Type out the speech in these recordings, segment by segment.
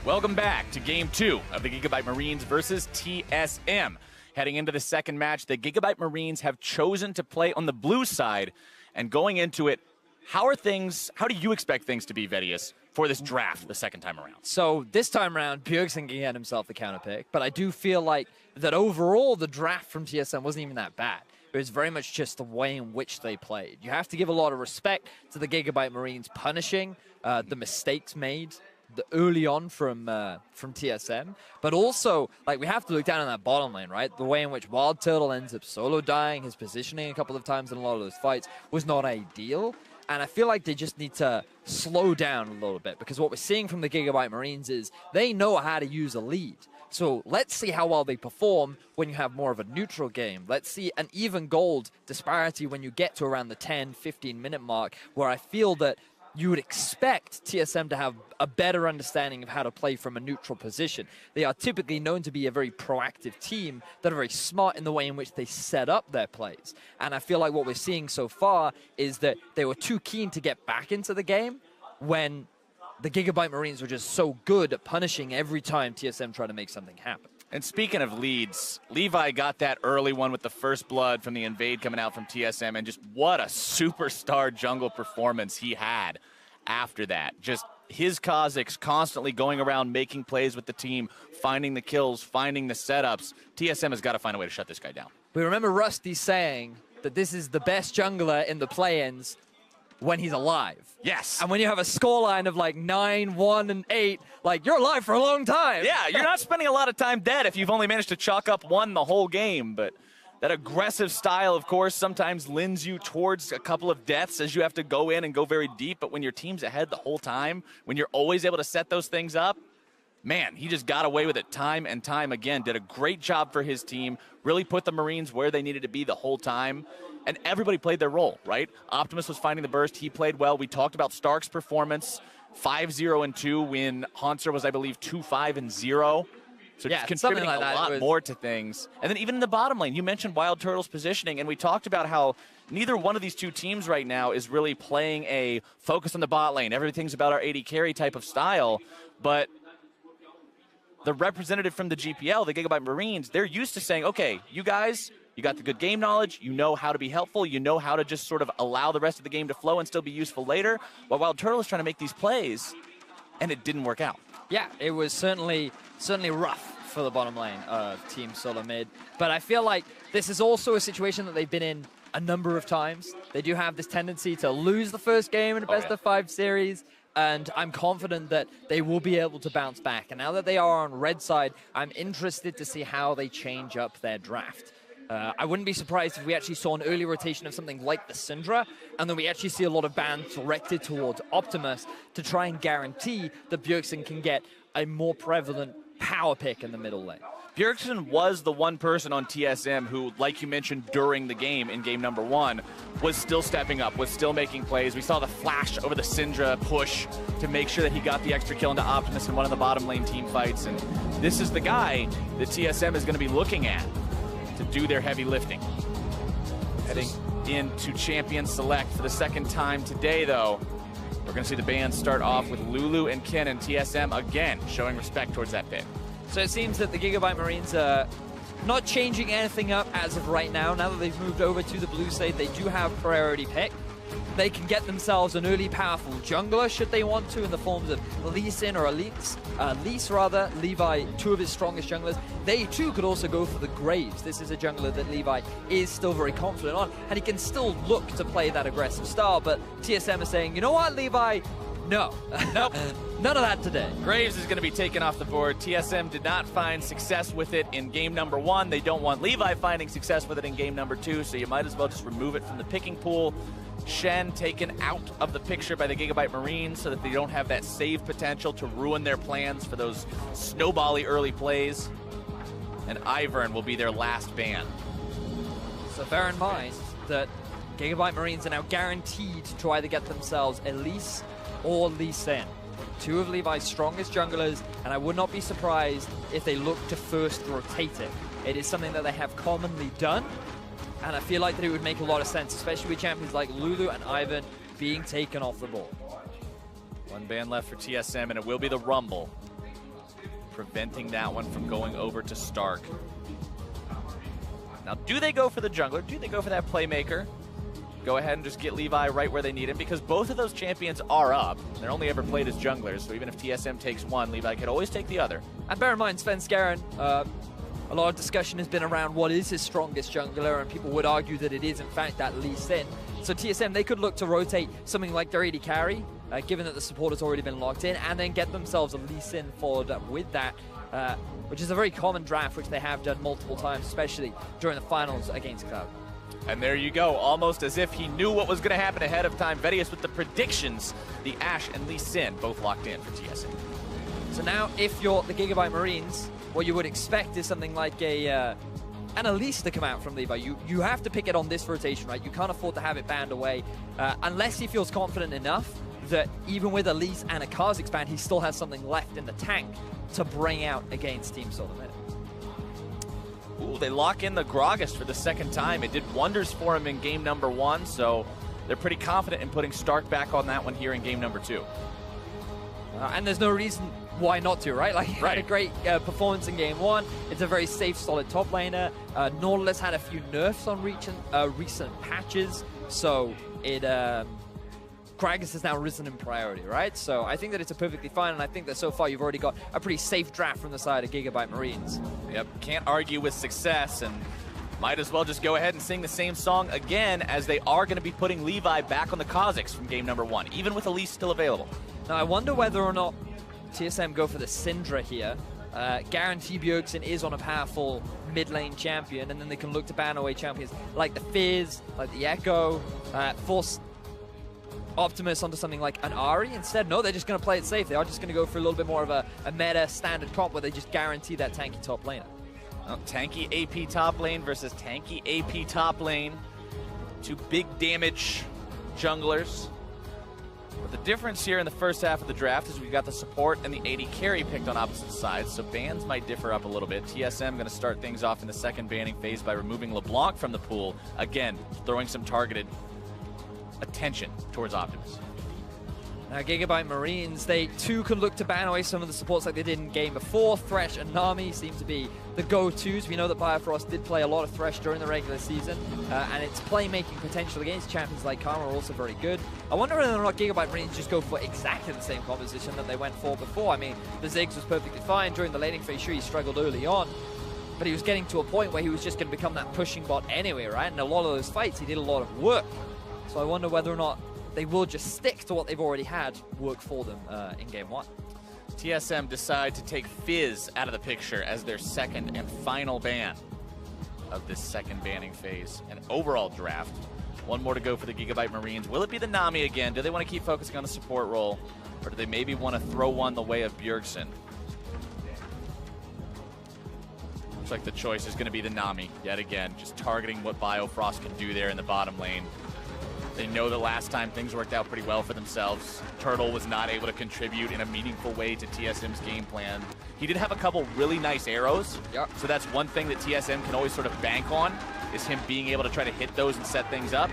Welcome back to Game 2 of the Gigabyte Marines versus TSM. Heading into the second match, the Gigabyte Marines have chosen to play on the blue side. And going into it, how do you expect things to be, Vedius, for this draft the second time around? So this time around, Bjergsen can get himself the counter pick, but I do feel like that overall the draft from TSM wasn't even that bad. It was very much just the way in which they played. You have to give a lot of respect to the Gigabyte Marines punishing the mistakes made early on from TSM, but also, like, we have to look down on that bottom lane, right? The way in which Wild Turtle ends up solo dying, his positioning a couple of times in a lot of those fights was not ideal, and I feel like they just need to slow down a little bit, because what we're seeing from the Gigabyte Marines is they know how to use a lead. So let's see how well they perform when you have more of a neutral game. Let's see an even gold disparity when you get to around the 10-15 minute mark, where I feel that you would expect TSM to have a better understanding of how to play from a neutral position. They are typically known to be a very proactive team that are very smart in the way in which they set up their plays. And I feel like what we're seeing so far is that they were too keen to get back into the game when the Gigabyte Marines were just so good at punishing every time TSM tried to make something happen. And speaking of leads, Levi got that early one with the first blood from the invade coming out from TSM, and just what a superstar jungle performance he had after that. Just his Kha'Zix constantly going around making plays with the team, finding the kills, finding the setups. TSM has got to find a way to shut this guy down. We remember Rusty saying that this is the best jungler in the play-ins when he's alive. Yes. And when you have a scoreline of like 9, 1, and 8, like, you're alive for a long time. Yeah, you're not spending a lot of time dead if you've only managed to chalk up 1 the whole game. But that aggressive style, of course, sometimes lends you towards a couple of deaths as you have to go in and go very deep. But when your team's ahead the whole time, when you're always able to set those things up, man, he just got away with it time and time again. Did a great job for his team, really put the Marines where they needed to be the whole time. And everybody played their role, right? Optimus was finding the burst. He played well. We talked about Stark's performance, 5-0-2, when Hanser was, I believe, 2-5-0. So yeah, just contributing like a lot more to things. And then even in the bottom lane, you mentioned Wild Turtle's positioning, and we talked about how neither one of these two teams right now is really playing a focus on the bot lane. Everything's about our AD carry type of style, but the representative from the GPL, the Gigabyte Marines, they're used to saying, okay, you guys, you got the good game knowledge, you know how to be helpful, you know how to just sort of allow the rest of the game to flow and still be useful later, while Wild Turtle is trying to make these plays, and it didn't work out. Yeah, it was certainly rough for the bottom lane of Team SoloMid, but I feel like this is also a situation that they've been in a number of times. They do have this tendency to lose the first game in a best-of-5 series, and I'm confident that they will be able to bounce back. And now that they are on red side, I'm interested to see how they change up their draft. I wouldn't be surprised if we actually saw an early rotation of something like the Syndra, and then we actually see a lot of bans directed towards Optimus to try and guarantee that Bjergsen can get a more prevalent power pick in the middle lane. Bjergsen was the one person on TSM who, like you mentioned during the game in game number 1, was still stepping up, was still making plays. We saw the flash over the Syndra push to make sure that he got the extra kill into Optimus in one of the bottom lane team fights. And this is the guy that TSM is going to be looking at to do their heavy lifting. Heading into Champion Select for the second time today, though. We're going to see the band start off with Lulu and Ken, and TSM again showing respect towards that pick. So it seems that the Gigabyte Marines are not changing anything up as of right now. Now that they've moved over to the blue side, they do have priority pick. They can get themselves an early powerful jungler should they want to, in the forms of Lee Sin or Elise rather, Levi, two of his strongest junglers. They too could also go for the Graves. This is a jungler that Levi is still very confident on, and he can still look to play that aggressive style, but TSM is saying, you know what, Levi? No. Nope. None of that today. Graves is going to be taken off the board. TSM did not find success with it in game number 1. They don't want Levi finding success with it in game number 2, so you might as well just remove it from the picking pool. Shen taken out of the picture by the Gigabyte Marines so that they don't have that save potential to ruin their plans for those snowbally early plays. And Ivern will be their last ban. So bear in mind that Gigabyte Marines are now guaranteed to either get themselves Elise or Lee Sin. Two of Levi's strongest junglers, and I would not be surprised if they look to first rotate it. It is something that they have commonly done, and I feel like that it would make a lot of sense, especially with champions like Lulu and Ivern being taken off the board. One ban left for TSM, and it will be the Rumble. preventing that one from going over to Stark. Now, do they go for the jungler? Do they go for that playmaker? Go ahead and just get Levi right where they need him, because both of those champions are up. They're only ever played as junglers, so even if TSM takes one, Levi could always take the other. And bear in mind, Svenskeren, a lot of discussion has been around what is his strongest jungler, and people would argue that it is, in fact, that Lee Sin. So TSM, they could look to rotate something like their AD carry, given that the support has already been locked in, and then get themselves a Lee Sin followed up with that, which is a very common draft, which they have done multiple times, especially during the finals against Cloud. And there you go, almost as if he knew what was going to happen ahead of time. Vedius with the predictions, the Ashe and Lee Sin both locked in for TSM. So now, if you're the Gigabyte Marines, what you would expect is something like an Elise to come out from Levi. You have to pick it on this rotation, right? You can't afford to have it banned away, unless he feels confident enough that even with Elise and a Kha'Zix ban, he still has something left in the tank to bring out against Team SoloMid. Ooh, they lock in the Gragas for the second time. It did wonders for him in game number 1, so they're pretty confident in putting Stark back on that one here in game number 2. And there's no reason why not to, right? Like, he had a great performance in game 1. It's a very safe, solid top laner. Nautilus had a few nerfs on recent patches, so it Gragas has now risen in priority, right? So I think that it's a perfectly fine, and I think that so far you've already got a pretty safe draft from the side of Gigabyte Marines. Yep, can't argue with success, and might as well just go ahead and sing the same song again, as they are going to be putting Levi back on the Kha'Zix from game number 1, even with Elise still available. Now, I wonder whether or not TSM go for the Syndra here. Guarantee Bjergsen is on a powerful mid lane champion, and then they can look to ban away champions like the Fizz, like the Echo, force Optimus onto something like an Ahri. Instead, no, they're just going to play it safe. They are just going to go for a little bit more of a meta standard comp where they just guarantee that tanky top laner. Well, tanky AP top lane versus tanky AP top lane. Two big damage junglers. But the difference here in the first half of the draft is we've got the support and the AD carry picked on opposite sides, so bans might differ up a little bit. TSM going to start things off in the second banning phase by removing LeBlanc from the pool. Again, throwing some targeted attention towards Optimus. Now, Gigabyte Marines, they too can look to ban away some of the supports like they did in game before. Thresh and Nami seem to be the go-tos. We know that Bifrost did play a lot of Thresh during the regular season, and its playmaking potential against champions like Karma are also very good. I wonder whether or not Gigabyte Marines just go for exactly the same composition that they went for before. I mean, the Ziggs was perfectly fine during the laning phase. Sure, he struggled early on, but he was getting to a point where he was just going to become that pushing bot anyway, right? And a lot of those fights, he did a lot of work. So I wonder whether or not they will just stick to what they've already had work for them in game 1. TSM decide to take Fizz out of the picture as their second and final ban of this second banning phase. An overall draft. One more to go for the Gigabyte Marines. Will it be the Nami again? Do they want to keep focusing on the support role? Or do they maybe want to throw one the way of Bjergsen? Looks like the choice is going to be the Nami yet again. Just targeting what Biofrost can do there in the bottom lane. They know the last time things worked out pretty well for themselves. Turtle was not able to contribute in a meaningful way to TSM's game plan. He did have a couple really nice arrows, so that's one thing that TSM can always sort of bank on, is him being able to try to hit those and set things up.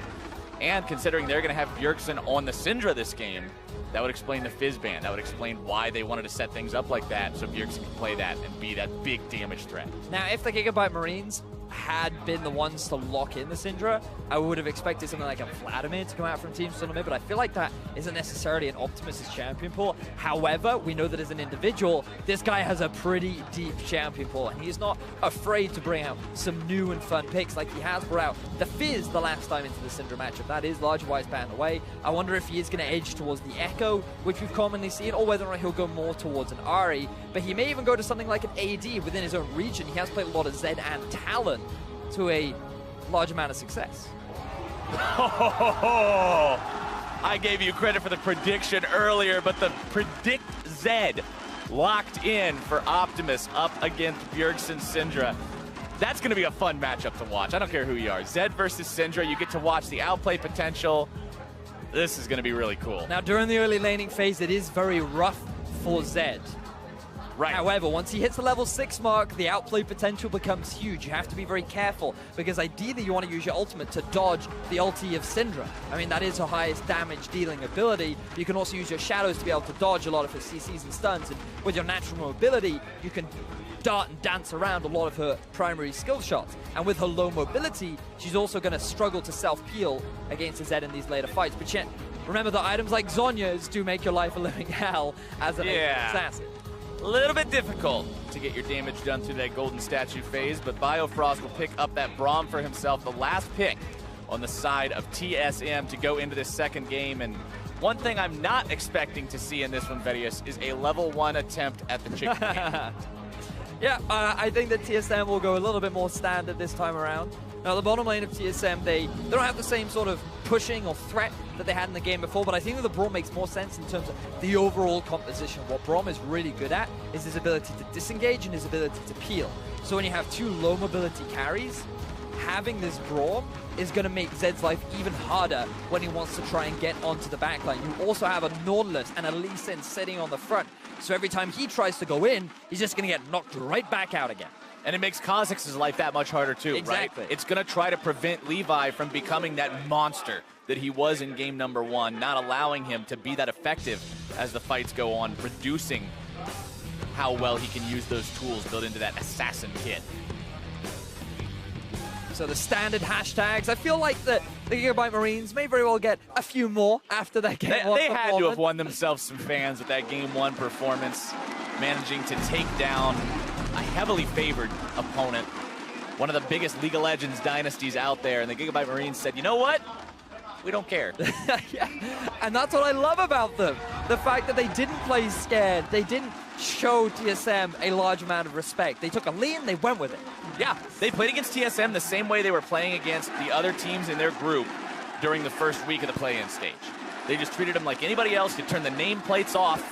And considering they're going to have Bjergsen on the Syndra this game, that would explain the Fizz ban. That would explain why they wanted to set things up like that, so Bjergsen can play that and be that big damage threat. Now, if the Gigabyte Marines had been the ones to lock in the Syndra, I would have expected something like a Vladimir to come out from Team SoloMid, but I feel like that isn't necessarily an Optimus' champion pool. However, we know that as an individual, this guy has a pretty deep champion pool, and he's not afraid to bring out some new and fun picks like he has brought out the Fizz the last time into the Syndra matchup. That is larger-wise banned away. I wonder if he is going to edge towards the Echo, which we've commonly seen, or whether or not he'll go more towards an Ahri, but he may even go to something like an AD within his own region. He has played a lot of Zed and Talon to a large amount of success. I gave you credit for the prediction earlier, but the predict Zed locked in for Optimus up against Bjergsen Syndra. That's going to be a fun matchup to watch. I don't care who you are. Zed versus Syndra, you get to watch the outplay potential. This is going to be really cool. Now, during the early laning phase, it is very rough for Zed. Right. However, once he hits the level 6 mark, the outplay potential becomes huge. You have to be very careful, because ideally you want to use your ultimate to dodge the ulti of Syndra. I mean, that is her highest damage dealing ability. You can also use your shadows to be able to dodge a lot of her CCs and stuns, and with your natural mobility, you can dart and dance around a lot of her primary skill shots. And with her low mobility, she's also going to struggle to self-heal against the Zed in these later fights. But yet, remember that items like Zhonya's do make your life a living hell as an assassin. A little bit difficult to get your damage done through that golden statue phase, but Biofrost will pick up that Braum for himself, the last pick on the side of TSM to go into this second game. And one thing I'm not expecting to see in this one, Vedius, is a level 1 attempt at the chicken game. Yeah, I think that TSM will go a little bit more standard this time around. Now, the bottom lane of TSM, they don't have the same sort of pushing or threat that they had in the game before, but I think that the Braum makes more sense in terms of the overall composition. What Braum is really good at is his ability to disengage and his ability to peel. So when you have two low mobility carries, having this Braum is going to make Zed's life even harder when he wants to try and get onto the backline. You also have a Nautilus and a Lee Sin sitting on the front, so every time he tries to go in, he's just going to get knocked right back out again. And it makes Kha'Zix's life that much harder too, Exactly. right? It's going to try to prevent Levi from becoming that monster that he was in game number 1, not allowing him to be that effective as the fights go on, reducing how well he can use those tools built into that assassin kit. So the standard hashtags, I feel like the Gigabyte Marines may very well get a few more after that game one They had to have performance. won themselves some fans with that game 1 performance, managing to take down a heavily favored opponent, one of the biggest League of Legends dynasties out there, and the Gigabyte Marines said, you know what? We don't care. Yeah, and that's what I love about them. The fact that they didn't play scared. They didn't show TSM a large amount of respect. They took a lead, they went with it. Yeah, they played against TSM the same way they were playing against the other teams in their group during the first week of the play-in stage. They just treated them like anybody else. You turn the nameplates off,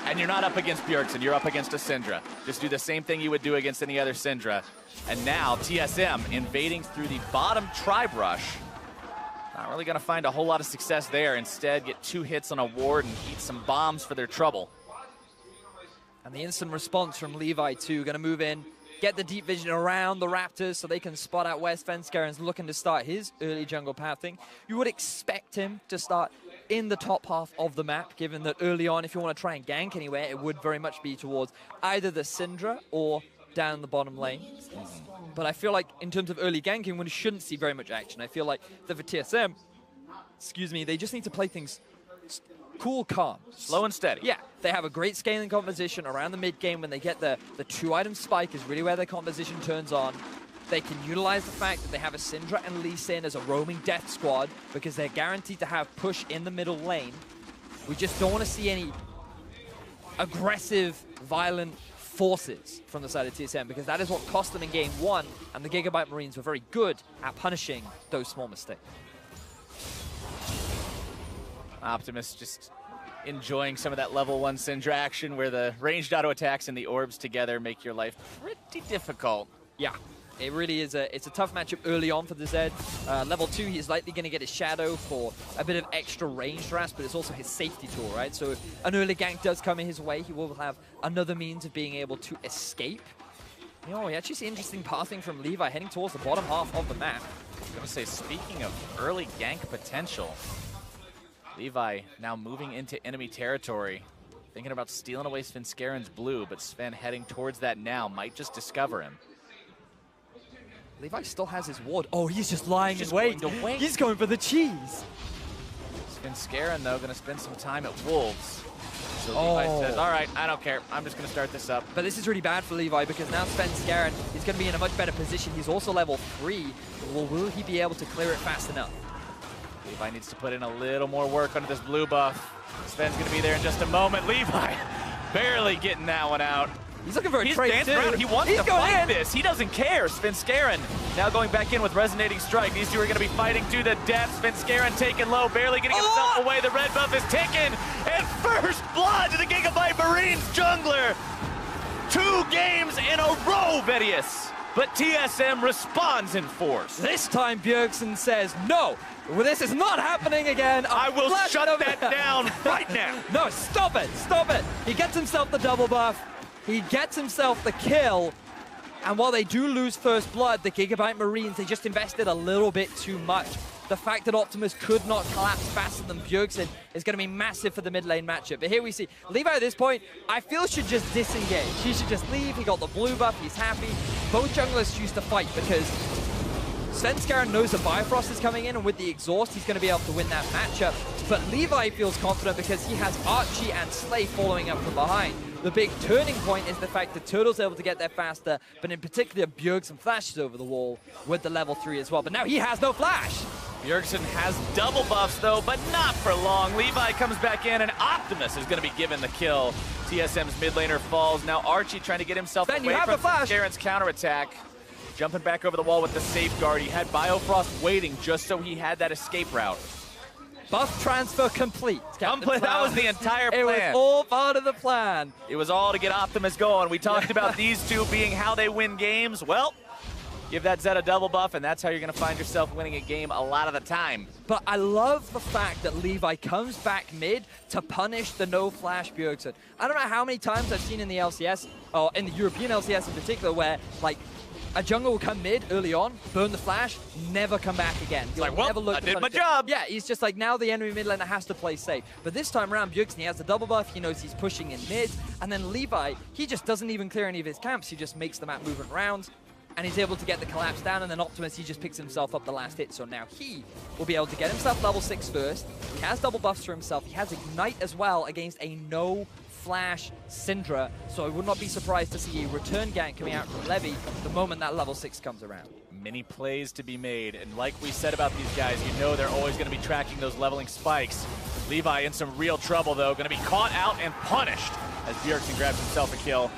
and you're not up against Bjergsen, you're up against a Syndra. Just do the same thing you would do against any other Syndra. And now TSM invading through the bottom tri-brush. Not really going to find a whole lot of success there. Instead, get 2 hits on a ward and eat some bombs for their trouble. And the instant response from Levi too, going to move in, get the deep vision around the Raptors so they can spot out where Svenskaren's looking to start his early jungle pathing. You would expect him to start in the top half of the map, given that early on, if you want to try and gank anywhere, it would very much be towards either the Syndra or down the bottom lane. But I feel like in terms of early ganking, we shouldn't see very much action. I feel like that for TSM, excuse me, they just need to play things cool, calm. Slow and steady. Yeah, they have a great scaling composition around the mid game. When they get the 2-item spike is really where their composition turns on. They can utilize the fact that they have a Syndra and Lee Sin as a roaming death squad because they're guaranteed to have push in the middle lane. We just don't want to see any aggressive, violent forces from the side of TSM because that is what cost them in game 1, and the Gigabyte Marines were very good at punishing those small mistakes. Optimus just enjoying some of that level 1 Syndra action where the ranged auto attacks and the orbs together make your life pretty difficult. Yeah, it really is it's a tough matchup early on for the Zed. Level 2, he's likely going to get his Shadow for a bit of extra range harass, but it's also his safety tool, right? So if an early gank does come in his way, he will have another means of being able to escape. You know, we actually see interesting pathing from Levi heading towards the bottom half of the map. I was going to say, speaking of early gank potential, Levi now moving into enemy territory, thinking about stealing away Svenskaren's blue, but Sven heading towards that now, might just discover him. Levi still has his ward. Oh, he's just lying in wait. Wait. He's going for the cheese. Svenskaren, though, going to spend some time at Wolves. So Levi says, all right, I don't care. I'm just going to start this up. But this is really bad for Levi because now Svenskaren is going to be in a much better position. He's also level 3. Well, will he be able to clear it fast enough? Levi needs to put in a little more work under this blue buff. Sven's going to be there in just a moment. Levi barely getting that one out. He's looking for a He's trade dancing too. around. He wants to fight this. He doesn't care. Svenskaren now going back in with Resonating Strike. These two are going to be fighting to the death. Svenskaren taken low, barely getting himself away. The red buff is ticking. And first blood to the Gigabyte Marines jungler. 2 games in a row, Vedius. But TSM responds in force. This time Bjergsen says, no, this is not happening again. I will shut that down right now. No, stop it, stop it. He gets himself the double buff. He gets himself the kill. And while they do lose first blood, the Gigabyte Marines, they just invested a little bit too much. The fact that Optimus could not collapse faster than Bjergsen is going to be massive for the mid lane matchup. But here we see Levi at this point, I feel should just disengage. He should just leave. He got the blue buff. He's happy. Both junglers choose to fight because Svenskaren knows that Bifrost is coming in, and with the exhaust, he's going to be able to win that matchup. But Levi feels confident because he has Archie and Slay following up from behind. The big turning point is the fact that Turtle's able to get there faster, but in particular, Bjergsen flashes over the wall with the level 3 as well. But now he has no flash. Bjergsen has double buffs, though, but not for long. Levi comes back in, and Optimus is going to be given the kill. TSM's mid laner falls. Now Archie trying to get himself away from Garen's counterattack. Jumping back over the wall with the safeguard. He had Biofrost waiting just so he had that escape route. Buff transfer complete. That was the entire plan. It was all part of the plan. It was all to get Optimus going. We talked about these two being how they win games. Well, give that Zed a double buff, and that's how you're going to find yourself winning a game a lot of the time. But I love the fact that Levi comes back mid to punish the no-flash Bjergsen. I don't know how many times I've seen in the LCS, or in the European LCS in particular, where, like, a jungle will come mid early on, burn the flash, never come back again. He'll like, well, never look I did my job. Yeah, he's just like, now the enemy mid laner has to play safe. But this time around, Bjergsen, he has the double buff, he knows he's pushing in mid, and then Levi, he just doesn't even clear any of his camps, he just makes the map moving around, and he's able to get the collapse down, and then Optimus, he just picks himself up the last hit, so now he will be able to get himself level 6 first. He has double buffs for himself, he has Ignite as well against a no-flash Syndra, so I would not be surprised to see a return gank coming out from Levy the moment that level 6 comes around. Many plays to be made, and like we said about these guys, you know they're always going to be tracking those leveling spikes. Levi in some real trouble, though, going to be caught out and punished as Bjergsen grabs himself a kill.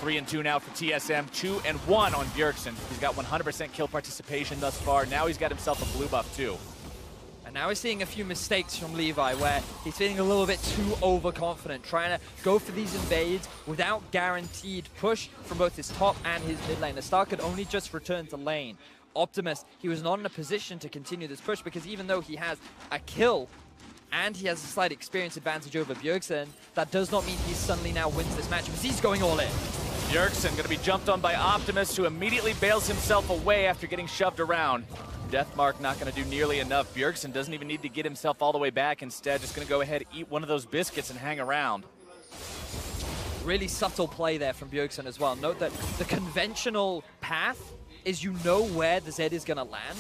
3-2 now for TSM, 2-1 on Bjergsen. He's got 100% kill participation thus far. Now he's got himself a blue buff, too. And now we're seeing a few mistakes from Levi where he's feeling a little bit too overconfident, trying to go for these invades without guaranteed push from both his top and his mid lane. The star could only just return to lane. Optimus, he was not in a position to continue this push because even though he has a kill and he has a slight experience advantage over Bjergsen, that does not mean he suddenly now wins this match because he's going all in. Bjergsen going to be jumped on by Optimus, who immediately bails himself away after getting shoved around. Deathmark not going to do nearly enough. Bjergsen doesn't even need to get himself all the way back. Instead, just going to go ahead, eat one of those biscuits and hang around. Really subtle play there from Bjergsen as well. Note that the conventional path is you know where the Zed is going to land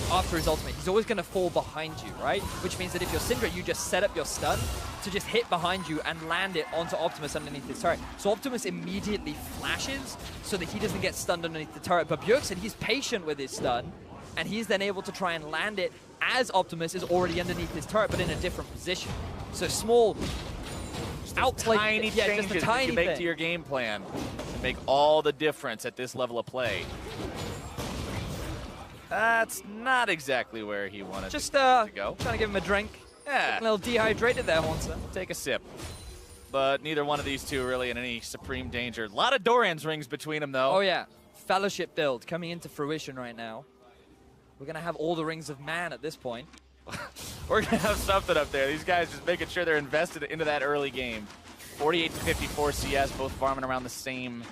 after his ultimate. He's always going to fall behind you, right? Which means that if you're Syndra, you just set up your stun to just hit behind you and land it onto Optimus underneath his turret. So Optimus immediately flashes so that he doesn't get stunned underneath the turret. But Bjergsen, he's patient with his stun, and he's then able to try and land it as Optimus is already underneath his turret, but in a different position. So small outplay, tiny changes just a tiny you can make thing to your game plan to make all the difference at this level of play. That's not exactly where he wanted just to go. Trying to give him a drink. Yeah. A little dehydrated there, Hornson. Take a sip. But neither one of these two really in any supreme danger. A lot of Doran's rings between them, though. Oh, yeah. Fellowship build coming into fruition right now. We're going to have all the rings of man at this point. We're going to have something up there. These guys just making sure they're invested into that early game. 48 to 54 CS, both farming around the same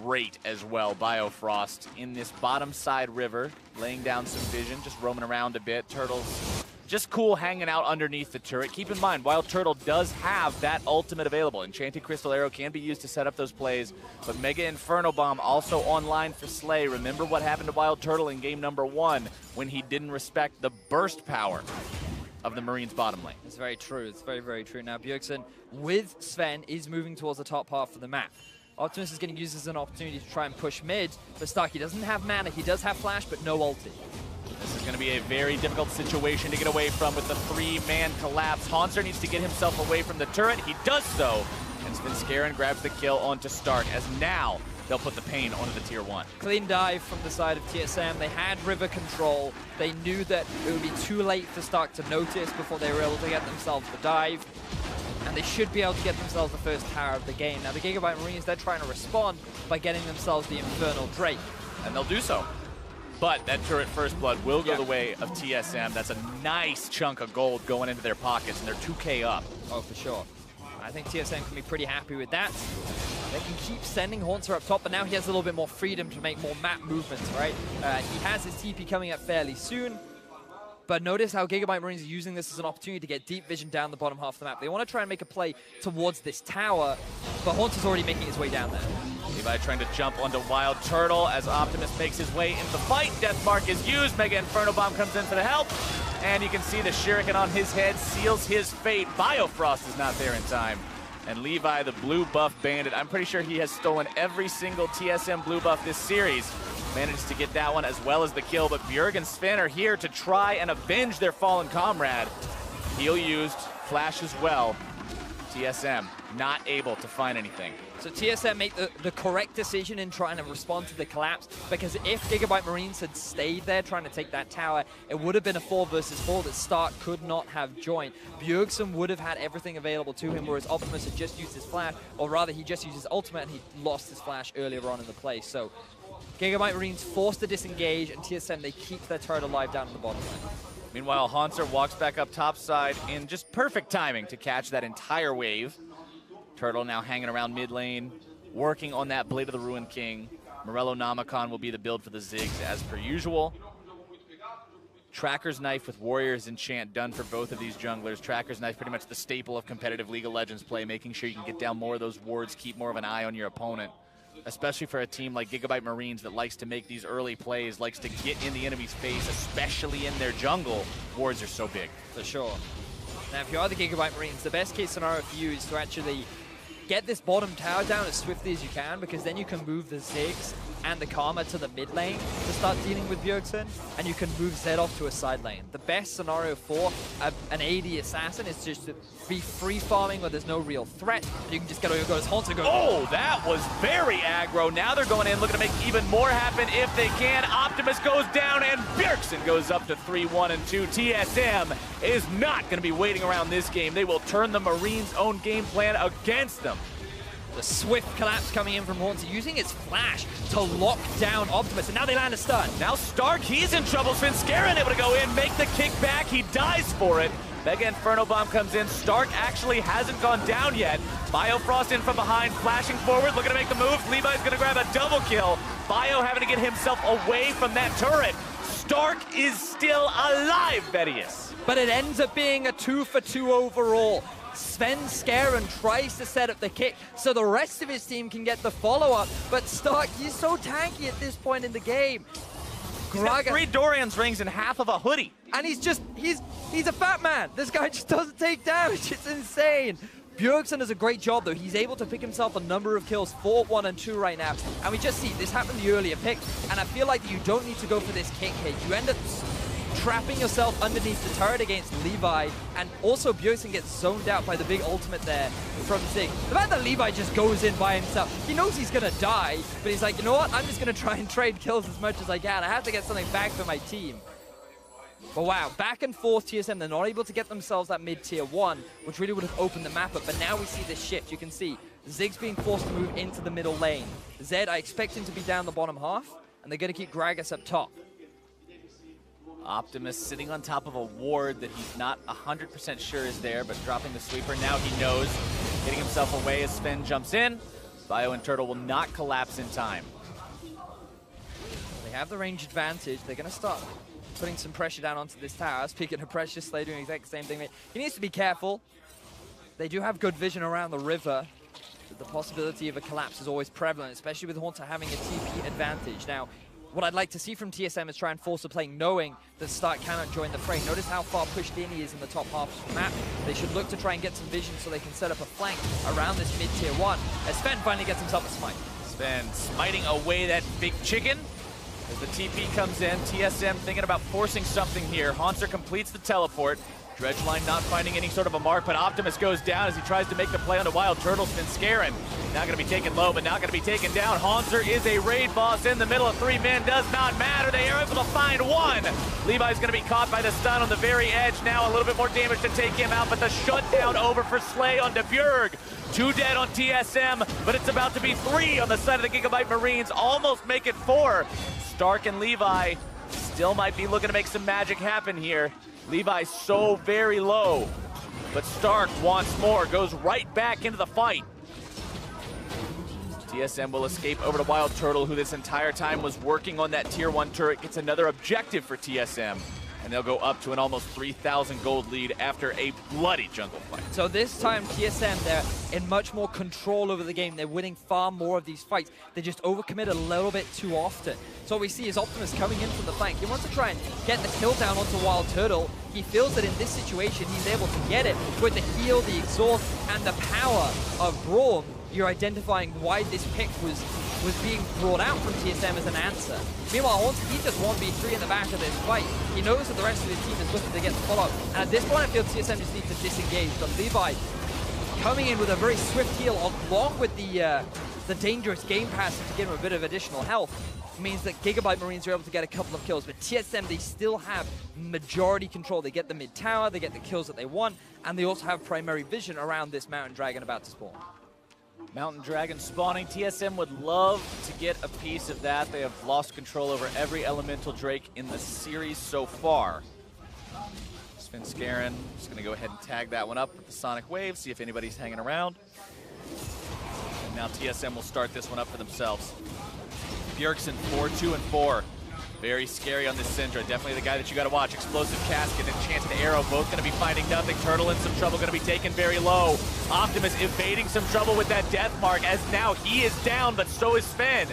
rate as well. Biofrost in this bottom side river, laying down some vision, just roaming around a bit. Turtle's just cool hanging out underneath the turret. Keep in mind, Wild Turtle does have that ultimate available. Enchanted Crystal Arrow can be used to set up those plays, but Mega Inferno Bomb also online for Slay. Remember what happened to Wild Turtle in game number 1 when he didn't respect the burst power of the Marines' bottom lane. It's very true. It's very, very true. Now, Bjergsen with Sven is moving towards the top half of the map. Optimus is going to use this as an opportunity to try and push mid, but Starkey doesn't have mana. He does have flash, but no ulti. This is going to be a very difficult situation to get away from with the 3-man collapse. Haunter needs to get himself away from the turret. He does so, and Svenskaren grabs the kill onto Stark, as now they'll put the pain onto the tier 1. Clean dive from the side of TSM. They had river control. They knew that it would be too late for Stark to notice before they were able to get themselves the dive. And they should be able to get themselves the first tower of the game. Now, the Gigabyte Marines, they're trying to respond by getting themselves the Infernal Drake. And they'll do so. But that turret first blood will go the way of TSM. That's a nice chunk of gold going into their pockets, and they're 2K up. Oh, for sure. I think TSM can be pretty happy with that. They can keep sending Haunter up top, but now he has a little bit more freedom to make more map movements, right? He has his TP coming up fairly soon. But notice how Gigabyte Marines are using this as an opportunity to get deep vision down the bottom half of the map. They want to try and make a play towards this tower, but Haunter's already making his way down there. Levi trying to jump onto Wild Turtle as Optimus makes his way into the fight. Death Mark is used. Mega Inferno Bomb comes in for the help. And you can see the Shuriken on his head seals his fate. Biofrost is not there in time. And Levi, the blue buff bandit, I'm pretty sure he has stolen every single TSM blue buff this series. Managed to get that one as well as the kill, but Bjerg and Sven are here to try and avenge their fallen comrade. Heal used, flash as well. TSM not able to find anything. So TSM made the correct decision in trying to respond to the collapse, because if Gigabyte Marines had stayed there trying to take that tower, it would have been a 4 versus 4 that Stark could not have joined. Bjergsen would have had everything available to him, whereas Optimus had just used his flash, or rather he just used his ultimate and he lost his flash earlier on in the play. So Gigabyte Marines forced to disengage, and TSM, they keep their turret alive down in the bottom lane. Meanwhile, Haunter walks back up topside in just perfect timing to catch that entire wave. Turtle now hanging around mid lane, working on that Blade of the Ruined King. Morello Namicon will be the build for the Ziggs as per usual. Tracker's Knife with Warrior's Enchant done for both of these junglers. Tracker's Knife pretty much the staple of competitive League of Legends play, making sure you can get down more of those wards, keep more of an eye on your opponent. Especially for a team like Gigabyte Marines that likes to make these early plays, likes to get in the enemy's face, especially in their jungle. Wards are so big. For sure. Now, if you are the Gigabyte Marines, the best case scenario for you is to actually get this bottom tower down as swiftly as you can, because then you can move the Ziggs and the Karma to the mid lane to start dealing with Bjergsen, and you can move Zed off to a side lane. The best scenario for an AD assassin is just to be free farming where there's no real threat. You can just get all your goes. Haunter goes. Oh, that was very aggro. Now they're going in, looking to make even more happen if they can. Optimus goes down, and Bjergsen goes up to 3-1 and 2. TSM is not going to be waiting around this game. They will turn the Marines' own game plan against them. The swift collapse coming in from Haunter, using his flash to lock down Optimus, and now they land a stun. Now Stark, he's in trouble. Svenskeren able to go in, make the kick back. He dies for it. Mega Inferno Bomb comes in. Stark actually hasn't gone down yet. Biofrost in from behind, flashing forward, looking to make the move. Levi's going to grab a double kill. Bio having to get himself away from that turret. Stark is still alive, Vedius. But it ends up being a 2-for-2 overall. Svenskeren tries to set up the kick so the rest of his team can get the follow-up, but Stark, he's so tanky at this point in the game. He's got 3 Dorian's rings and half of a hoodie. And he's a fat man. This guy just doesn't take damage. It's insane. Bjergsen does a great job, though. He's able to pick himself a number of kills, 4, 1, and 2 right now. And we just see this happened the earlier pick, and I feel like you don't need to go for this kick here. You end up trapping yourself underneath the turret against Levi, and also Bjergsen gets zoned out by the big ultimate there from Zig. The fact that Levi just goes in by himself, he knows he's gonna die, but he's like, you know what, I'm just gonna try and trade kills as much as I can. I have to get something back for my team. But wow, back and forth TSM, they're not able to get themselves that mid-tier 1, which really would have opened the map up, but now we see this shift. You can see Ziggs being forced to move into the middle lane. Zed, I expect him to be down the bottom half, and they're gonna keep Gragas up top. Optimus sitting on top of a ward that he's not 100% sure is there, but dropping the sweeper. Now he knows. Getting himself away as Sven jumps in. Bio and Turtle will not collapse in time. They have the range advantage. They're going to start putting some pressure down onto this tower. Speaking of pressure, Slay doing the exact same thing. He needs to be careful. They do have good vision around the river. But the possibility of a collapse is always prevalent, especially with Haunter having a TP advantage. Now, what I'd like to see from TSM is try and force a play knowing that Stark cannot join the fray. Notice how far pushed in he is in the top half of the map. They should look to try and get some vision so they can set up a flank around this mid-tier 1. As Sven finally gets himself a smite. Sven smiting away that big chicken. As the TP comes in, TSM thinking about forcing something here. Haunter completes the teleport. Dredgeline not finding any sort of a mark, but Optimus goes down as he tries to make the play onto Wild Turtle. Svenskeren not going to be taken low, but not going to be taken down. Haunter is a raid boss in the middle of 3 men. Does not matter. They are able to find 1. Levi's going to be caught by the stun on the very edge. Now a little bit more damage to take him out, but the shutdown over for Slay onto Bjerg. 2 dead on TSM, but it's about to be 3 on the side of the Gigabyte Marines. Almost make it 4. Stark and Levi still might be looking to make some magic happen here. Levi's so very low. but Stark once more goes right back into the fight. TSM will escape over to Wild Turtle, who this entire time was working on that tier 1 turret. Gets another objective for TSM, and they'll go up to an almost 3,000 gold lead after a bloody jungle fight. So this time, TSM, they're in much more control over the game. They're winning far more of these fights. They just overcommit a little bit too often. So what we see is Optimus coming in from the flank. He wants to try and get the kill down onto Wild Turtle. He feels that in this situation, he's able to get it with the heal, the exhaust, and the power of Braum. You're identifying why this pick was being brought out from TSM as an answer. Meanwhile, he just 1v3 in the back of this fight. He knows that the rest of his team is looking to get the follow-up. And at this point, I feel TSM just needs to disengage. But Levi coming in with a very swift heal along with the dangerous game pass to give him a bit of additional health means that Gigabyte Marines are able to get a couple of kills. But TSM, they still have majority control. They get the mid tower, they get the kills that they want, and they also have primary vision around this Mountain Dragon about to spawn. Mountain Dragon spawning. TSM would love to get a piece of that. They have lost control over every Elemental Drake in the series so far. Svenskeren just going to go ahead and tag that one up with the Sonic Wave, see if anybody's hanging around. And now TSM will start this one up for themselves. Bjergsen 4-2-4. Very scary on this Syndra. Definitely the guy that you got to watch. Explosive Casket, Enchanted Arrow, both going to be finding nothing. Turtle in some trouble, going to be taken very low. Optimus evading some trouble with that Death Mark, as now he is down, but so is Sven.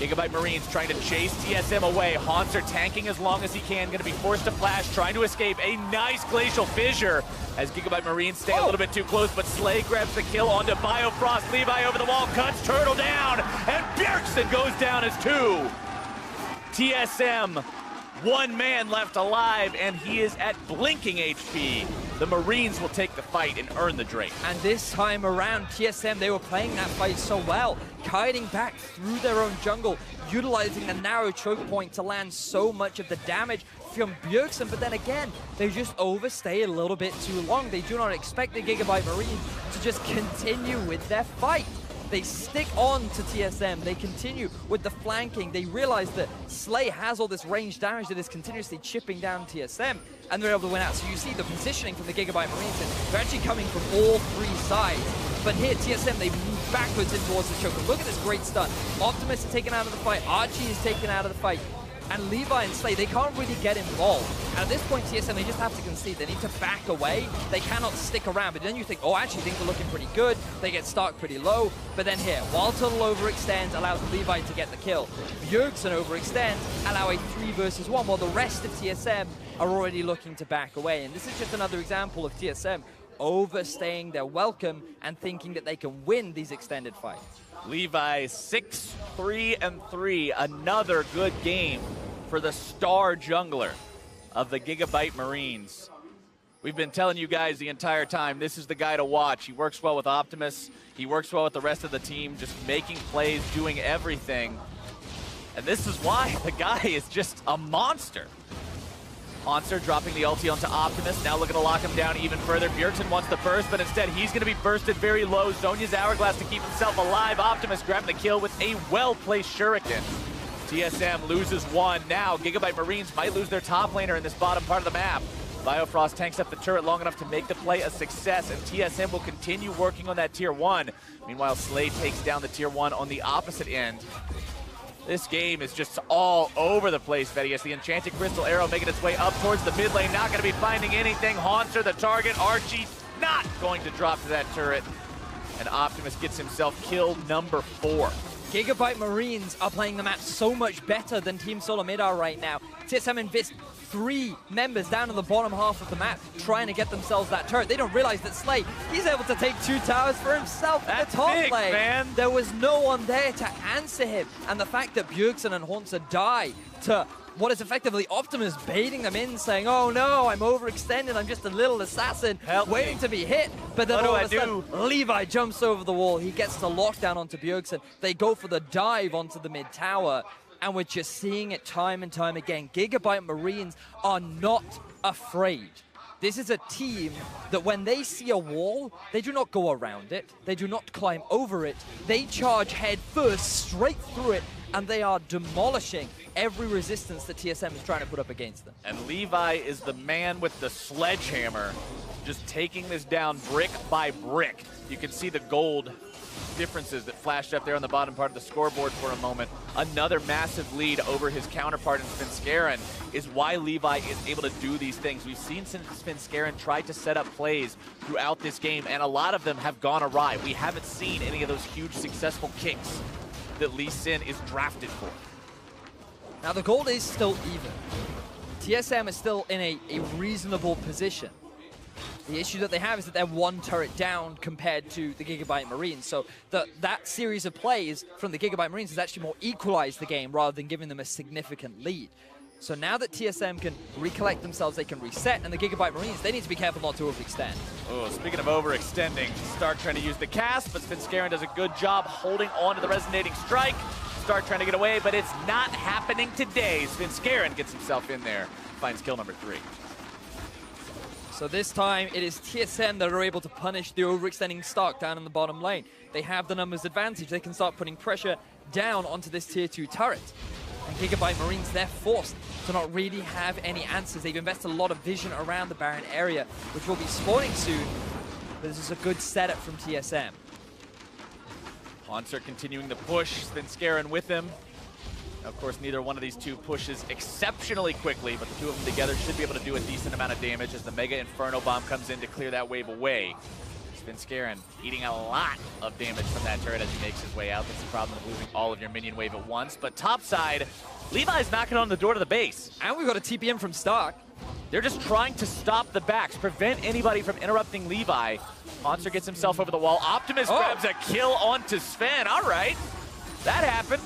Gigabyte Marines trying to chase TSM away. Haunter tanking as long as he can, going to be forced to flash, trying to escape. A nice Glacial Fissure as Gigabyte Marines stay a little bit too close, but Slay grabs the kill onto Biofrost. Levi over the wall, cuts Turtle down, and Bjergsen goes down as 2. TSM, one man left alive, and he is at blinking HP. The Marines will take the fight and earn the Drake. And this time around, TSM, they were playing that fight so well, kiting back through their own jungle, utilizing the narrow choke point to land so much of the damage from Bjergsen, but then again, they just overstay a little bit too long. They do not expect the Gigabyte Marines to just continue with their fight. They stick on to TSM, they continue with the flanking, they realize that Slay has all this range damage that is continuously chipping down TSM, and they're able to win out. So you see the positioning from the Gigabyte Marines, and they're actually coming from all 3 sides. But here, TSM, they move backwards in towards the choke. Look at this great stun. Optimus is taken out of the fight, Archie is taken out of the fight, and Levi and Slay, they can't really get involved. And at this point, TSM, they just have to concede. They need to back away. They cannot stick around. But then you think, oh, actually, things are looking pretty good. They get Stark pretty low. But then here, Wild Turtle overextends, allows Levi to get the kill. Bjergsen overextends, allow a 3 versus 1, while the rest of TSM are already looking to back away. And this is just another example of TSM overstaying their welcome and thinking that they can win these extended fights. Levi 6-3-3, another good game for the star jungler of the Gigabyte Marines. We've been telling you guys the entire time, this is the guy to watch. He works well with Optimus, he works well with the rest of the team, just making plays, doing everything. And this is why the guy is just a monster. Monster dropping the ulti onto Optimus, now looking to lock him down even further. Bjergsen wants the burst, but instead he's going to be bursted very low. Zhonya's Hourglass to keep himself alive. Optimus grabbing the kill with a well-placed Shuriken. TSM loses 1. Now Gigabyte Marines might lose their top laner in this bottom part of the map. Biofrost tanks up the turret long enough to make the play a success, and TSM will continue working on that tier 1. Meanwhile, Slay takes down the tier 1 on the opposite end. This game is just all over the place, Vedius. The Enchanted Crystal Arrow making its way up towards the mid lane, not going to be finding anything. Haunter, the target. Archie not going to drop to that turret. And Optimus gets himself killed number 4. Gigabyte Marines are playing the map so much better than Team SoloMid are right now. TSM invest 3 members down in the bottom half of the map trying to get themselves that turret. They don't realize that Slay, he's able to take 2 towers for himself in the top big, lane. Man. There was no one there to answer him. And the fact that Bjergsen and Haunter die to what is effectively Optimus baiting them in, saying, oh no, I'm overextended, I'm just a little assassin waiting to be hit. But then all of a sudden, Levi jumps over the wall. He gets the lockdown onto Bjergsen. They go for the dive onto the mid tower. And we're just seeing it time and time again. Gigabyte Marines are not afraid. This is a team that when they see a wall, they do not go around it. They do not climb over it. They charge head first, straight through it, and they are demolishing every resistance that TSM is trying to put up against them. And Levi is the man with the sledgehammer. just taking this down brick by brick. You can see the gold differences that flashed up there on the bottom part of the scoreboard for a moment. Another massive lead over his counterpart in Svenskeren is why Levi is able to do these things. We've seen since Svenskeren tried to set up plays throughout this game, and a lot of them have gone awry. We haven't seen any of those huge successful kicks that Lee Sin is drafted for. Now the gold is still even. TSM is still in a reasonable position. The issue that they have is that they're one turret down compared to the Gigabyte Marines. So that series of plays from the Gigabyte Marines has actually more equalized the game rather than giving them a significant lead. So now that TSM can recollect themselves, they can reset, and the Gigabyte Marines, they need to be careful not to overextend. Oh, speaking of overextending, Stark trying to use the cast, but Svenskeren does a good job holding on to the resonating strike. Stark trying to get away, but it's not happening today. Svenskeren gets himself in there, finds kill number 3. So this time, it is TSM that are able to punish the overextending Stark down in the bottom lane. They have the numbers advantage. They can start putting pressure down onto this tier 2 turret. And Gigabyte Marines, they're forced to not really have any answers. They've invested a lot of vision around the Baron area, which will be spawning soon. But this is a good setup from TSM. Hanser continuing to push, Svenskeren with him. Of course, neither one of these two pushes exceptionally quickly, but the two of them together should be able to do a decent amount of damage as the Mega Inferno Bomb comes in to clear that wave away. Svenskeren eating a lot of damage from that turret as he makes his way out. That's the problem with losing all of your minion wave at once. But topside, Levi's knocking on the door to the base. And we've got a TPM from Stark. They're just trying to stop the backs, prevent anybody from interrupting Levi. Hanser gets himself over the wall. Optimus grabs a kill onto Sven. All right, that happened.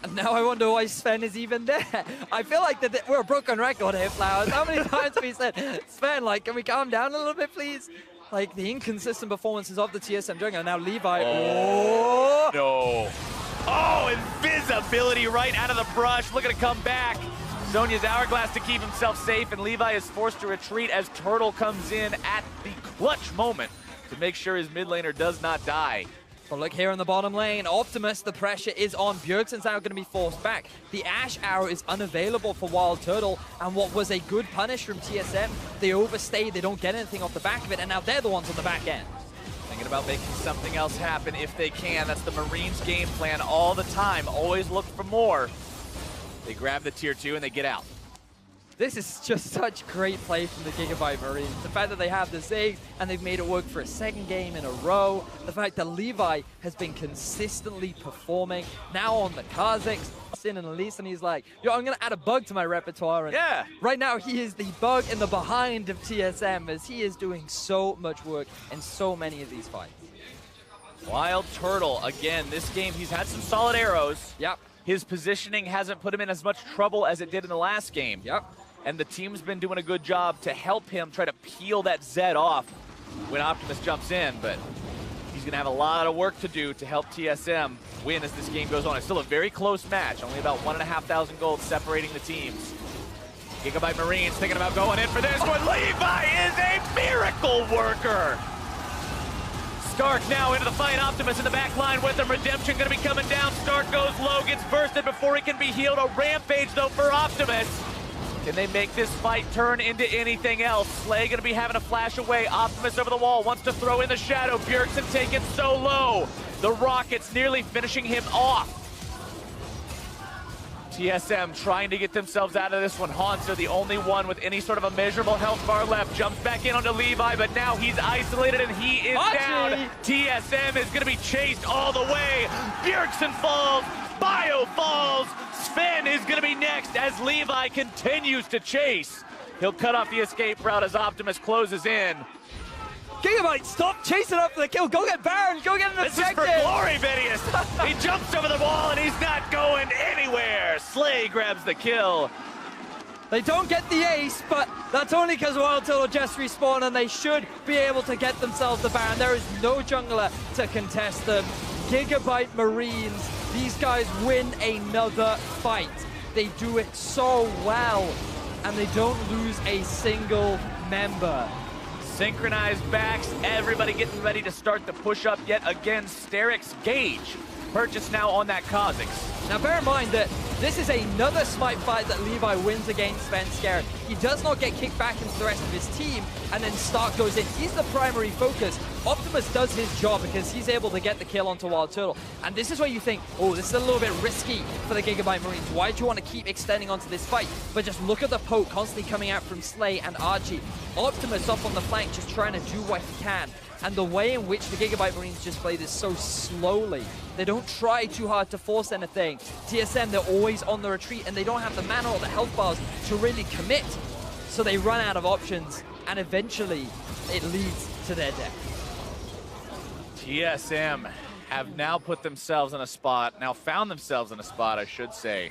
And now I wonder why Sven is even there. I feel like that we're a broken record here, Flowers. How many times have we said, Sven, like, can we calm down a little bit, please? Like, the inconsistent performances of the TSM jungle. Now Levi, oh, no. Oh, invisibility right out of the brush. Looking to come back. Zhonya's Hourglass to keep himself safe, and Levi is forced to retreat as Turtle comes in at the clutch moment to make sure his mid laner does not die. But look here in the bottom lane, Optimus, the pressure is on. Bjergsen's now going to be forced back. The Ash Arrow is unavailable for Wild Turtle, and what was a good punish from TSM, they overstayed, they don't get anything off the back of it, and now they're the ones on the back end. Thinking about making something else happen if they can. That's the Marines' game plan all the time. Always look for more. They grab the tier 2 and they get out. This is just such great play from the Gigabyte Marines. The fact that they have the Ziggs and they've made it work for a second game in a row. The fact that Levi has been consistently performing. Now on the Kha'Zix, Sin and Elise, and he's like, yo, I'm going to add a bug to my repertoire. And yeah. Right now, he is the bug in the behind of TSM as he is doing so much work in so many of these fights. Wild Turtle, again, this game, he's had some solid arrows. Yep. His positioning hasn't put him in as much trouble as it did in the last game. Yep. And the team's been doing a good job to help him try to peel that Zed off when Optimus jumps in, but he's going to have a lot of work to do to help TSM win as this game goes on. It's still a very close match, only about 1,500 gold separating the teams. Gigabyte Marines thinking about going in for this one. Levi is a miracle worker! Stark now into the fight. Optimus in the back line with him. Redemption going to be coming down. Stark goes low, gets bursted before he can be healed. A rampage, though, for Optimus. Can they make this fight turn into anything else? Slay going to be having a flash away. Optimus over the wall, wants to throw in the shadow. Bjergsen taken so low. The Rockets nearly finishing him off. TSM trying to get themselves out of this one. Hanser, the only one with any sort of a measurable health bar left, jumps back in onto Levi, but now he's isolated and he is down. TSM is going to be chased all the way. Bjergsen falls. Bio falls. Sven is going to be next as Levi continues to chase. He'll cut off the escape route as Optimus closes in. Gigabyte, stop chasing up for the kill. Go get Baron. Go get an objective. This is for glory, Vidius. He jumps over the wall and he's not going anywhere. Slay grabs the kill. They don't get the ace, but that's only because Wild Turtle just respawned and they should be able to get themselves the Baron. There is no jungler to contest them. Gigabyte Marines, these guys win another fight. They do it so well, and they don't lose a single member. Synchronized backs, everybody getting ready to start the push-up yet again. Sterix Gage purchased now on that Kha'Zix. Now bear in mind that this is another smite fight that Levi wins against Svenskeren. He does not get kicked back into the rest of his team, and then Stark goes in. He's the primary focus. Optimus does his job because he's able to get the kill onto Wild Turtle. And this is where you think, oh, this is a little bit risky for the Gigabyte Marines. Why do you want to keep extending onto this fight? But just look at the poke constantly coming out from Slay and Archie. Optimus up on the flank just trying to do what he can. And the way in which the Gigabyte Marines just play this so slowly. They don't try too hard to force anything. TSM, they're always on the retreat, and they don't have the mana or the health bars to really commit. So they run out of options, and eventually it leads to their death. TSM have now put themselves in a spot, now found themselves in a spot, I should say,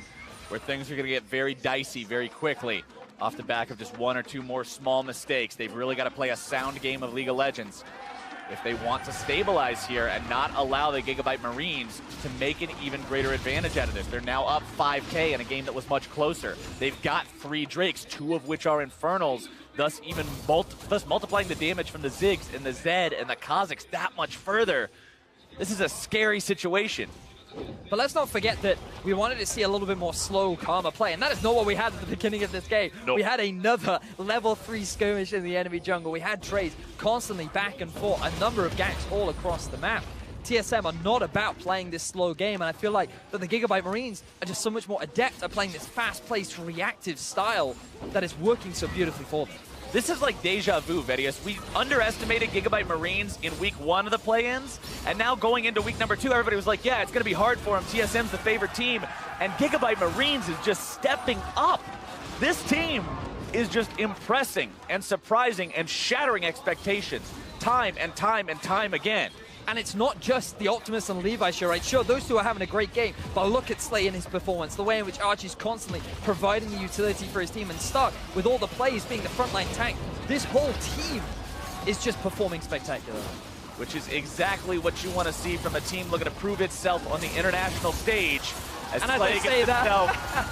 where things are going to get very dicey very quickly off the back of just one or two more small mistakes. They've really got to play a sound game of League of Legends if they want to stabilize here and not allow the Gigabyte Marines to make an even greater advantage out of this. They're now up 5K in a game that was much closer. They've got 3 Drakes, 2 of which are Infernals, thus even multiplying the damage from the Ziggs and the Zed and the Kazakhs that much further. This is a scary situation. But let's not forget that we wanted to see a little bit more slow, calmer play, and that is not what we had at the beginning of this game. Nope. We had another level 3 skirmish in the enemy jungle. We had trades constantly back and forth, a number of ganks all across the map. TSM are not about playing this slow game, and I feel like that the Gigabyte Marines are just so much more adept at playing this fast-paced, reactive style that is working so beautifully for them. This is like deja vu, Vedius. We underestimated Gigabyte Marines in week 1 of the play-ins, and now going into week number 2, everybody was like, yeah, it's going to be hard for them. TSM's the favorite team, and Gigabyte Marines is just stepping up. This team is just impressing and surprising and shattering expectations time and time and time again. And it's not just the Optimus and Levi show, right? Sure, those two are having a great game, but look at Slay and his performance, the way in which Archie's constantly providing the utility for his team, and Stark, with all the plays being the frontline tank, this whole team is just performing spectacularly. Which is exactly what you want to see from a team looking to prove itself on the international stage. As and Slay as I say that,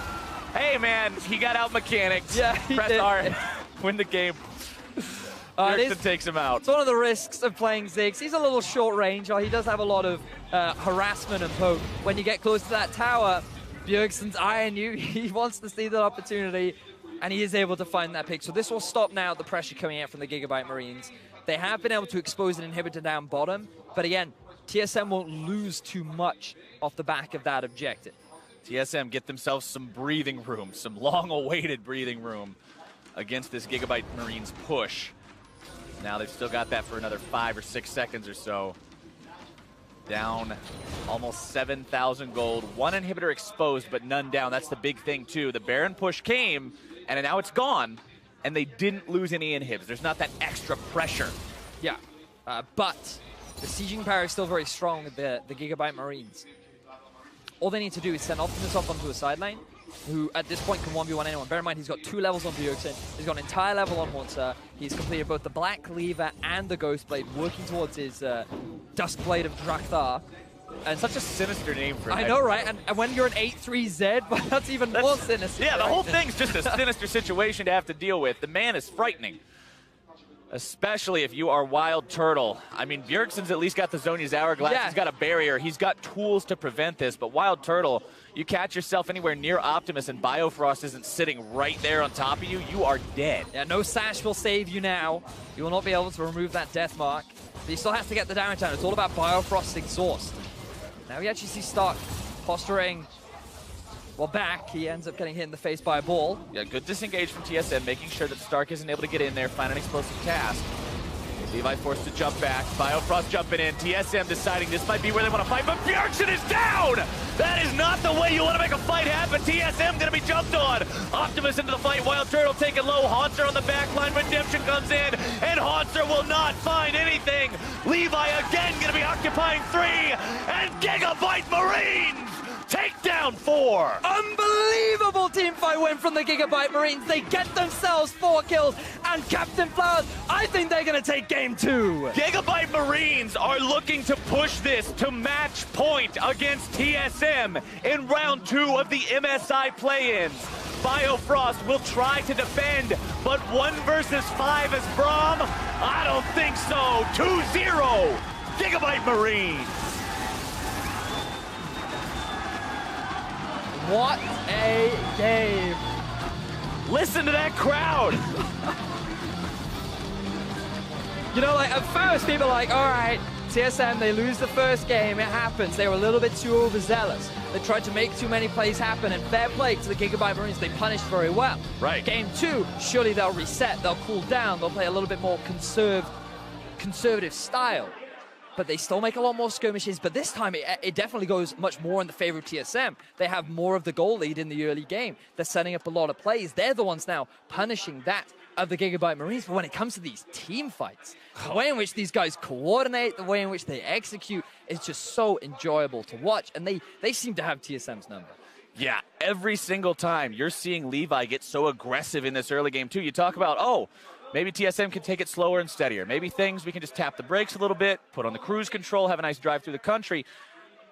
hey man, he got out mechanics. Yeah, he Press did. R, win the game. Erickson takes him out. It's one of the risks of playing Ziggs. He's a little short range, or he does have a lot of harassment and poke. When you get close to that tower, Bjergsen's eyeing you. He wants to see that opportunity, and he is able to find that pick. So this will stop now the pressure coming out from the Gigabyte Marines. They have been able to expose an inhibitor down bottom, but again, TSM won't lose too much off the back of that objective. TSM get themselves some breathing room, some long-awaited breathing room against this Gigabyte Marines push. Now they've still got that for another 5 or 6 seconds or so. Down almost 7,000 gold. 1 inhibitor exposed, but none down. That's the big thing, too. The Baron push came, and now it's gone, and they didn't lose any inhibs. There's not that extra pressure. Yeah, but the sieging power is still very strong with the Gigabyte Marines. All they need to do is send Optimus off onto a sideline, who at this point can 1v1 anyone. Bear in mind, he's got 2 levels on Bjergsen. He's got an entire level on Haunter. He's completed both the Black Cleaver and the Ghost Blade, working towards his Dusk Blade of Drakthar. And such a sinister name for him. I know, right? And when you're an 8-3 but that's even more sinister. Yeah, the right? whole thing's just a sinister situation to have to deal with. The man is frightening. Especially if you are Wild Turtle. I mean, Bjergsen's at least got the Zhonya's Hourglass. Yeah. He's got a barrier. He's got tools to prevent this. But Wild Turtle, you catch yourself anywhere near Optimus and Biofrost isn't sitting right there on top of you, you are dead. Yeah, no sash will save you now. You will not be able to remove that death mark. But he still has to get the damage down. It's all about Biofrost's exhaust. Now we actually see Stark posturing, well, back. He ends up getting hit in the face by a ball. Yeah, good disengage from TSM, making sure that Stark isn't able to get in there, find an explosive cast. Levi forced to jump back. Biofrost jumping in. TSM deciding this might be where they want to fight, but Bjergsen is down! That is not the way you want to make a fight happen. TSM going to be jumped on. Optimus into the fight. Wild Turtle taking low. Haunter on the back line. Redemption comes in, and Haunter will not find anything. Levi again going to be occupying 3, and Gigabyte Marines take down 4. Unbelievable teamfight win from the Gigabyte Marines. They get themselves 4 kills, and Captain Flowers, I think they're going to take game 2. Gigabyte Marines are looking to push this to match point against TSM in round 2 of the MSI play-ins. Biofrost will try to defend, but 1 versus 5 as Braum? I don't think so. 2-0, Gigabyte Marines. What a game. Listen to that crowd. You know, like, at first, people are like, all right, TSM, they lose the first game, it happens. They were a little bit too overzealous. They tried to make too many plays happen, and fair play to the Gigabyte Marines, they punished very well. Right. Game 2, surely they'll reset, they'll cool down, they'll play a little bit more conservative style. But they still make a lot more skirmishes, but this time it definitely goes much more in the favor of TSM. They have more of the goal lead in the early game. They're setting up a lot of plays. They're the ones now punishing that of the Gigabyte Marines. But when it comes to these team fights, the way in which these guys coordinate, the way in which they execute is just so enjoyable to watch, and they seem to have TSM's number. Yeah, every single time you're seeing Levi get so aggressive in this early game too. You talk about, oh, maybe TSM can take it slower and steadier. Maybe we can just tap the brakes a little bit, put on the cruise control, have a nice drive through the country.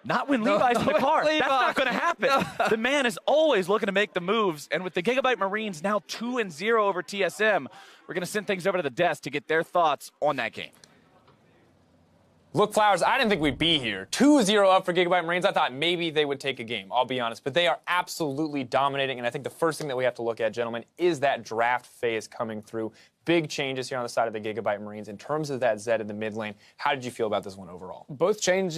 Not when Levi's in the car. Levi. That's not going to happen. The man is always looking to make the moves. And with the Gigabyte Marines now 2-0 over TSM, we're going to send things over to the desk to get their thoughts on that game. Look, Flowers, I didn't think we'd be here. 2-0 up for Gigabyte Marines. I thought maybe they would take a game, I'll be honest. But they are absolutely dominating, and I think the first thing that we have to look at, gentlemen, is that draft phase coming through. Big changes here on the side of the Gigabyte Marines. In terms of that Zed in the mid lane, how did you feel about this one overall? Both teams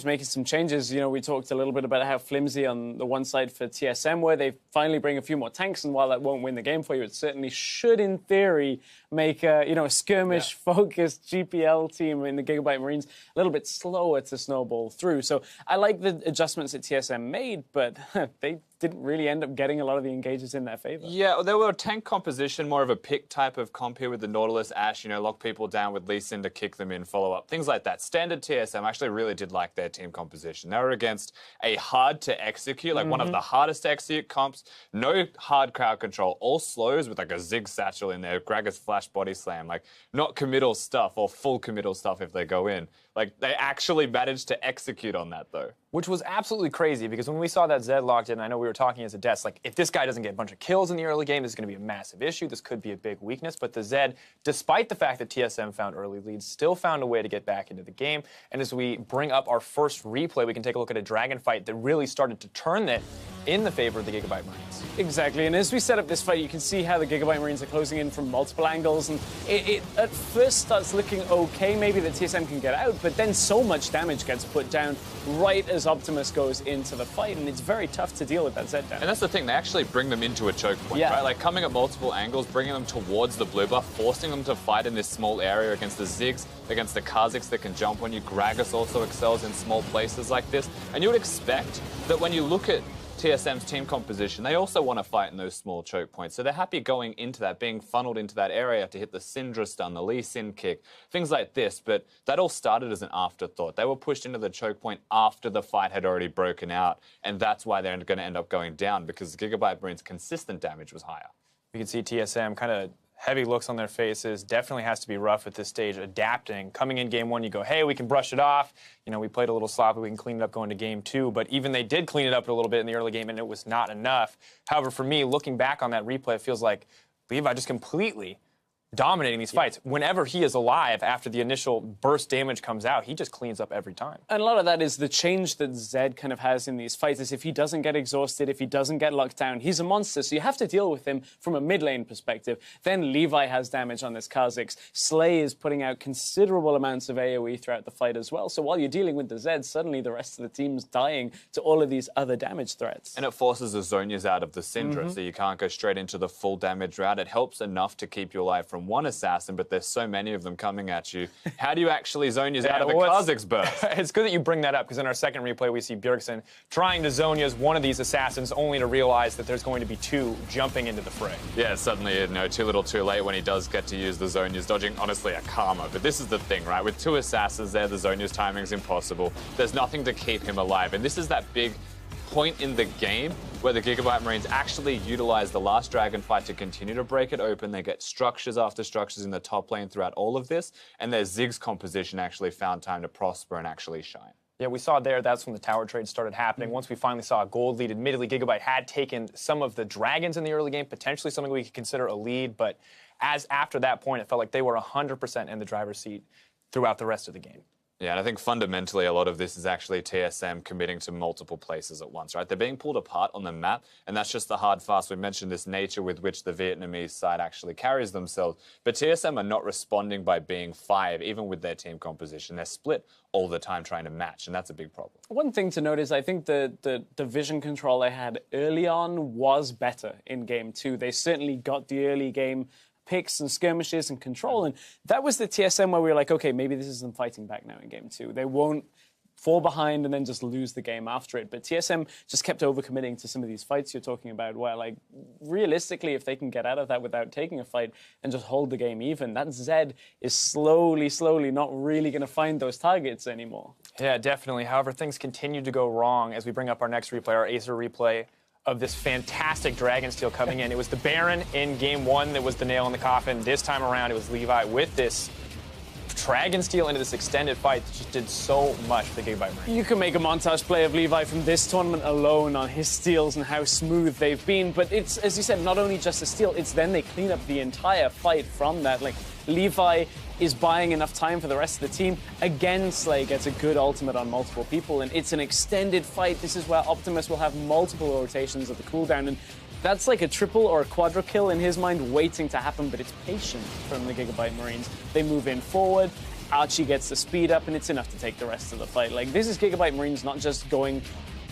making some changes. You know, we talked a little bit about how flimsy on the one side for TSM were. They finally bring a few more tanks, and while that won't win the game for you, it certainly should, in theory, make a skirmish-focused GPL team in the Gigabyte Marines a little bit slower to snowball through. So I like the adjustments that TSM made, but they didn't really end up getting a lot of the engages in their favor. Yeah, there were a tank composition, more of a pick type of comp here with the Nautilus, Ashe, lock people down with Lee Sin to kick them in, follow up, things like that. Standard TSM actually really did like their team composition. They were against a hard to execute, like one of the hardest to execute comps, no hard crowd control, all slows with like a Zig Satchel in there, Gragas Flash Body Slam, like not committal stuff or full committal stuff if they go in. Like they actually managed to execute on that though. Which was absolutely crazy, because when we saw that Zed locked in, I know we were talking as a desk, like, if this guy doesn't get a bunch of kills in the early game, this is going to be a massive issue. This could be a big weakness. But the Zed, despite the fact that TSM found early leads, still found a way to get back into the game. And as we bring up our first replay, we can take a look at a Dragon fight that really started to turn it in the favor of the Gigabyte Marines. Exactly, and as we set up this fight, you can see how the Gigabyte Marines are closing in from multiple angles, and it at first starts looking okay, maybe that TSM can get out, but then so much damage gets put down right as Optimus goes into the fight, and it's very tough to deal with that Zed damage. And that's the thing, they actually bring them into a choke point, Yeah. right? Like coming at multiple angles, bringing them towards the blue buff, forcing them to fight in this small area against the Zigs, against the Kazakhs that can jump on you. Gragas also excels in small places like this. And you would expect that when you look at TSM's team composition, they also want to fight in those small choke points. So they're happy going into that, being funneled into that area to hit the Syndra stun, the Lee Sin kick, things like this. But that all started as an afterthought. They were pushed into the choke point after the fight had already broken out. And that's why they're going to end up going down, because Gigabyte Marine's consistent damage was higher. You can see TSM kind of heavy looks on their faces. Definitely has to be rough at this stage, adapting. Coming in game one, you go, hey, we can brush it off. We played a little sloppy. We can clean it up going to game two. But even they did clean it up a little bit in the early game, and it was not enough. However, for me, looking back on that replay, it feels like Levi just completely dominating these fights. Whenever he is alive after the initial burst damage comes out, he just cleans up every time. And a lot of that is the change that Zed kind of has in these fights, is if he doesn't get exhausted, if he doesn't get locked down, he's a monster, so you have to deal with him from a mid lane perspective. Then Levi has damage on this Kha'Zix. Slay is putting out considerable amounts of AoE throughout the fight as well, so while you're dealing with the Zed, suddenly the rest of the team's dying to all of these other damage threats. And it forces the Zhonya's out of the Syndra, so you can't go straight into the full damage route. It helps enough to keep you alive from one assassin, but there's so many of them coming at you. How do you actually Zhonya's out of a Kha'Zix burst? It's good that you bring that up, because in our second replay, we see Bjergsen trying to Zhonya's one of these assassins, only to realize that there's going to be two jumping into the fray. Yeah, suddenly, too little too late when he does get to use the Zhonya's, dodging, honestly, a karma. But this is the thing, right? With two assassins there, the Zhonya's timing's impossible. There's nothing to keep him alive. And this is that big point in the game where the Gigabyte Marines actually utilize the last Dragon fight to continue to break it open. They get structures after structures in the top lane throughout all of this, and their Ziggs composition actually found time to prosper and actually shine. Yeah, we saw there, that's when the tower trade started happening. Once we finally saw a gold lead, admittedly, Gigabyte had taken some of the dragons in the early game, potentially something we could consider a lead, but as after that point, it felt like they were 100% in the driver's seat throughout the rest of the game. Yeah, and I think fundamentally a lot of this is actually TSM committing to multiple places at once, right? They're being pulled apart on the map, and that's just the hard fast. We mentioned this nature with which the Vietnamese side actually carries themselves. But TSM are not responding by being 5, even with their team composition. They're split all the time trying to match, and that's a big problem. One thing to note is I think the vision control they had early on was better in Game 2. They certainly got the early game picks and skirmishes and control, and that was the TSM where we were like, okay, maybe this is them fighting back now in Game 2. They won't fall behind and then just lose the game after it. But TSM just kept overcommitting to some of these fights you're talking about, where, like, realistically, if they can get out of that without taking a fight and just hold the game even, that Zed is slowly not really going to find those targets anymore. Yeah, definitely. However, things continue to go wrong as we bring up our next replay, our Acer replay of this fantastic Dragon Steel coming in. It was the Baron in Game 1 that was the nail in the coffin. This time around, it was Levi with this Dragon Steel into this extended fight that just did so much for the Gigabyte Marine. You can make a montage play of Levi from this tournament alone on his steals and how smooth they've been, but it's, as you said, not only just a steal, it's then they clean up the entire fight from that. Like, Levi is buying enough time for the rest of the team. Again, Slay gets a good ultimate on multiple people, and it's an extended fight. This is where Optimus will have multiple rotations of the cooldown, and that's like a triple or a quadra kill in his mind waiting to happen, but it's patient from the Gigabyte Marines. They move in forward, Archie gets the speed up, and it's enough to take the rest of the fight. Like, this is Gigabyte Marines not just going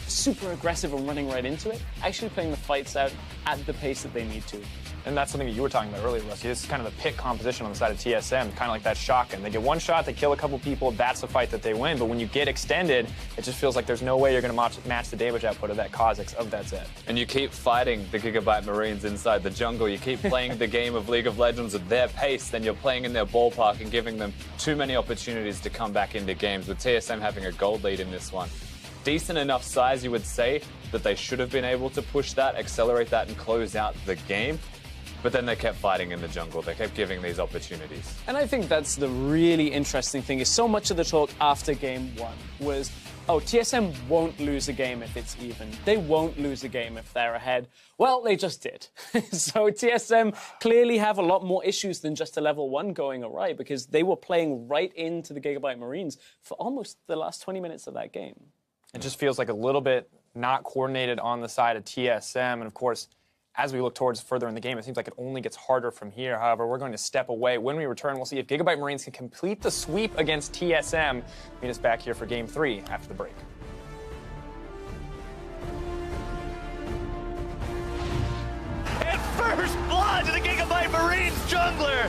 super aggressive and running right into it, actually playing the fights out at the pace that they need to. And that's something that you were talking about earlier, Rusty. This is kind of the pick composition on the side of TSM, kind of like that shotgun. They get one shot, they kill a couple people, that's the fight that they win. But when you get extended, it just feels like there's no way you're going to match the damage output of that Kha'Zix, of that Zed. And you keep fighting the Gigabyte Marines inside the jungle. You keep playing the game of League of Legends at their pace, then you're playing in their ballpark and giving them too many opportunities to come back into games, with TSM having a gold lead in this one. Decent enough size, you would say, that they should have been able to push that, accelerate that, and close out the game. But then they kept fighting in the jungle. They kept giving these opportunities. And I think that's the really interesting thing, is so much of the talk after Game 1 was, oh, TSM won't lose a game if it's even. They won't lose a game if they're ahead. Well, they just did. So TSM clearly have a lot more issues than just a level 1 going awry, because they were playing right into the Gigabyte Marines for almost the last 20 minutes of that game. It just feels like a little bit not coordinated on the side of TSM. And of course, as we look towards further in the game, it seems like it only gets harder from here. However, we're going to step away. When we return, we'll see if Gigabyte Marines can complete the sweep against TSM. Meet us back here for Game 3 after the break. And first blood to the Gigabyte Marines jungler.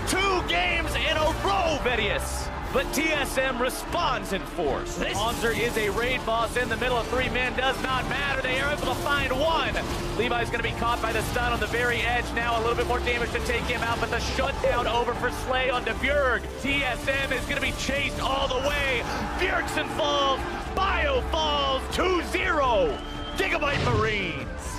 2 games in a row, Vedius. But TSM responds in force. Monster is a raid boss in the middle of 3 men. Does not matter. They are able to find 1. Levi's going to be caught by the stun on the very edge. Now a little bit more damage to take him out, but the shutdown over for Slay on Bjerg. TSM is going to be chased all the way. Bjergsen falls. Bio falls. 2-0. Gigabyte Marines.